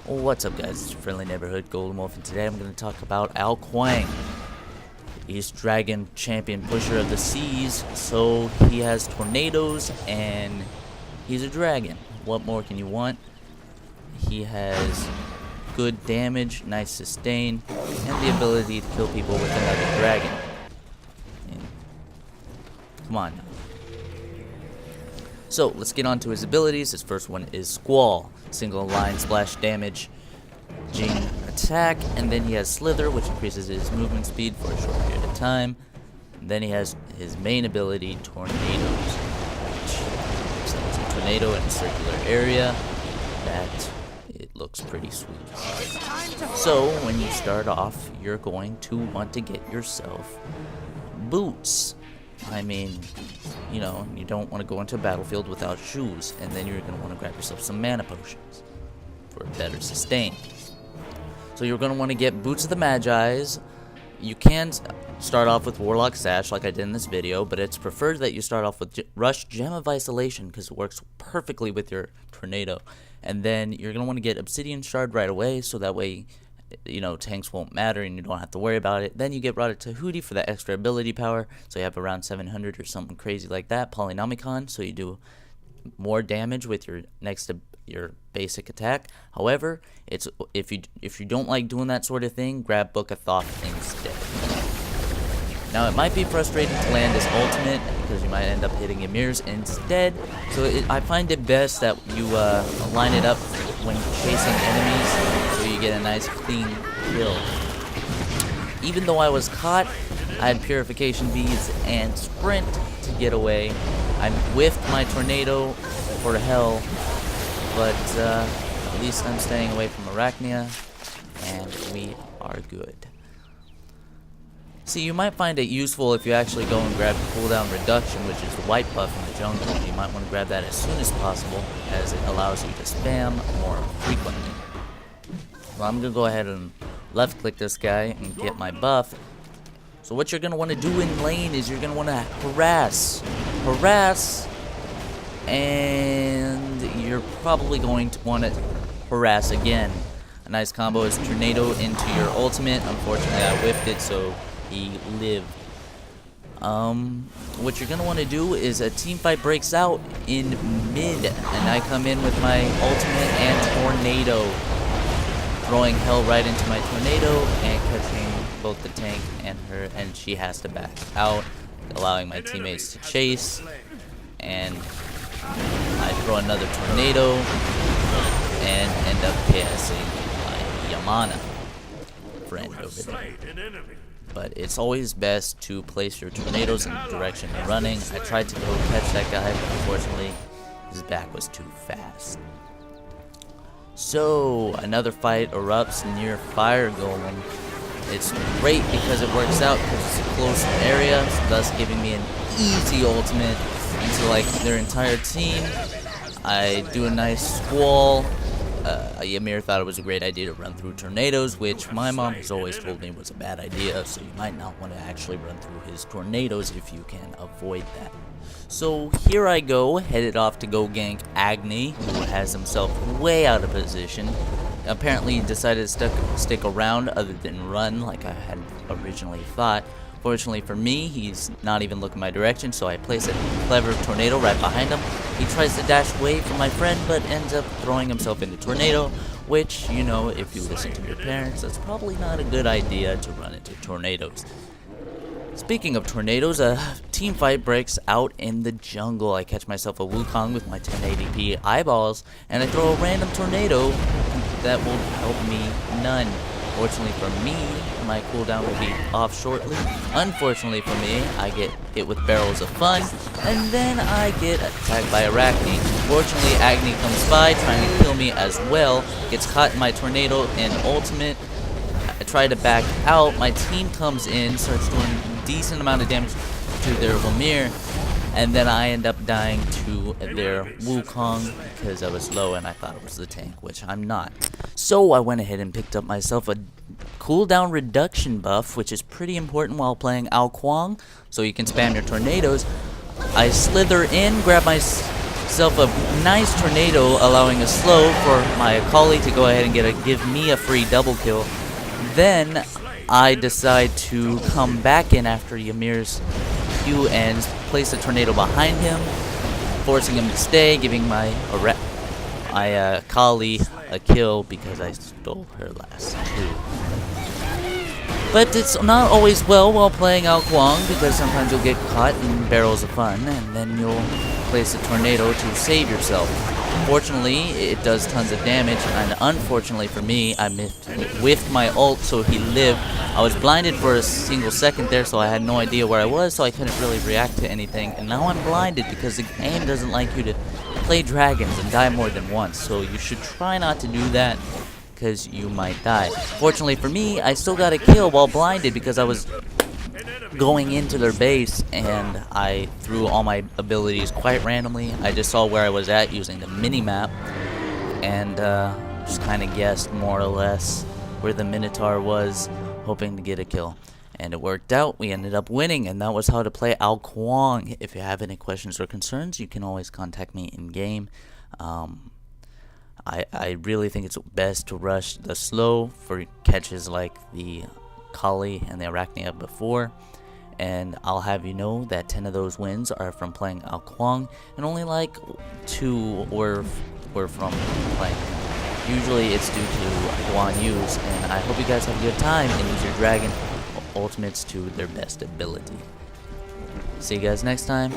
What's up, guys? It's your friendly neighborhood Goldenwolf, and today I'm going to talk about Au Kuang, East Dragon champion pusher of the seas. So he has tornadoes and he's a dragon. What more can you want? He has good damage, nice sustain, and the ability to kill people with another dragon. And come on now. So let's get on to his abilities. His first one is Squall, single line splash damage, Jing attack, and then he has Slither, which increases his movement speed for a short period of time. And then he has his main ability, Tornadoes, which sends a tornado in a circular area. That it looks pretty sweet. So when you start off, you're going to want to get yourself boots. I mean, you know, you don't want to go into a battlefield without shoes, and then you're going to want to grab yourself some mana potions for a better sustain. So you're going to want to get Boots of the Magi's. You can start off with Warlock Sash like I did in this video, but it's preferred that you start off with Rush Gem of Isolation because it works perfectly with your Tornado. And then you're going to want to get Obsidian Shard right away, so that way, you know, tanks won't matter and you don't have to worry about it. Then you get routed to Hootie for that extra ability power, so you have around 700 or something crazy like that. Polynomicon, so you do more damage with your your basic attack. However, it's if you don't like doing that sort of thing, grab Book of Thoth instead. Now it might be frustrating to land this ultimate because you might end up hitting Ymir's instead. So I find it best that you line it up when chasing enemies, so you get a nice clean kill. Even though I was caught, I had Purification Beads and Sprint to get away. I whiffed my Tornado for hell, but at least I'm staying away from Arachnia, and we are good. See, you might find it useful if you actually go and grab the cooldown reduction, which is the white buff in the jungle. You might want to grab that as soon as possible, as it allows you to spam more frequently. Well, I'm going to go ahead and left click this guy and get my buff. So what you're going to want to do in lane is you're going to want to harass, and you're probably going to want to harass again. A nice combo is Tornado into your ultimate. Unfortunately, I whiffed it, so he lived. What you're gonna want to do is a team fight breaks out in mid, and I come in with my ultimate and Tornado, throwing hell right into my Tornado and catching both the tank and her, and she has to back out, allowing my teammates to chase. And I throw another Tornado and end up KSing my Yamana friend over there. But it's always best to place your tornadoes in the direction you're running. I tried to go catch that guy, but unfortunately his back was too fast. So another fight erupts near Fire Golem. It's great because it works out because it's a close area, thus giving me an easy ultimate into like their entire team. I do a nice Squall. Ymir thought it was a great idea to run through tornadoes, which my mom has always told me was a bad idea, so you might not want to actually run through his tornadoes if you can avoid that. So here I go, headed off to go gank Agni, who has himself way out of position. Apparently he decided to stick around other than run like I had originally thought. Fortunately for me, he's not even looking my direction, so I place a clever Tornado right behind him. He tries to dash away from my friend, but ends up throwing himself into Tornado, which, you know, if you listen to your parents, that's probably not a good idea to run into tornadoes. Speaking of tornadoes, a team fight breaks out in the jungle. I catch myself a Wukong with my 1080p eyeballs, and I throw a random Tornado that will help me none. Fortunately for me, my cooldown will be off shortly. Unfortunately for me, I get hit with Barrels of Fun, and then I get attacked by Arachne. Fortunately, Agni comes by, trying to kill me as well. Gets caught in my Tornado and ultimate. I try to back out. My team comes in, starts doing a decent amount of damage to their Ymir, and then I end up dying to their Wukong because I was low and I thought it was the tank, which I'm not. So I went ahead and picked up myself a cooldown reduction buff, which is pretty important while playing Au Kuang, so you can spam your tornadoes. I slither in, grab my myself a nice tornado, allowing a slow for my Akali to go ahead and give me a free double kill. Then I decide to come back in after Ymir's Q and place a tornado behind him, forcing him to stay, giving my Akali a kill because I stole her last two. But it's not always well while playing Au Kuang, because sometimes you'll get caught in barrels of fun, and then you'll place a tornado to save yourself. Fortunately, it does tons of damage, and unfortunately for me, I whiffed my ult, so he lived. I was blinded for a single second there, so I had no idea where I was, so I couldn't really react to anything. And now I'm blinded because the game doesn't like you to play dragons and die more than once, so you should try not to do that, because you might die. Fortunately for me, I still got a kill while blinded because I was going into their base and I threw all my abilities quite randomly. I just saw where I was at using the mini-map and just kind of guessed more or less where the Minotaur was, hoping to get a kill. And it worked out. We ended up winning, and that was how to play Au Kuang. If you have any questions or concerns, you can always contact me in-game. I really think it's best to rush the slow for catches like the Kali and the Arachnia before. And I'll have you know that 10 of those wins are from playing Au Kuang, and only like 2 were from playing. Usually it's due to Guan Yu's, and I hope you guys have a good time and use your dragon ultimates to their best ability. See you guys next time.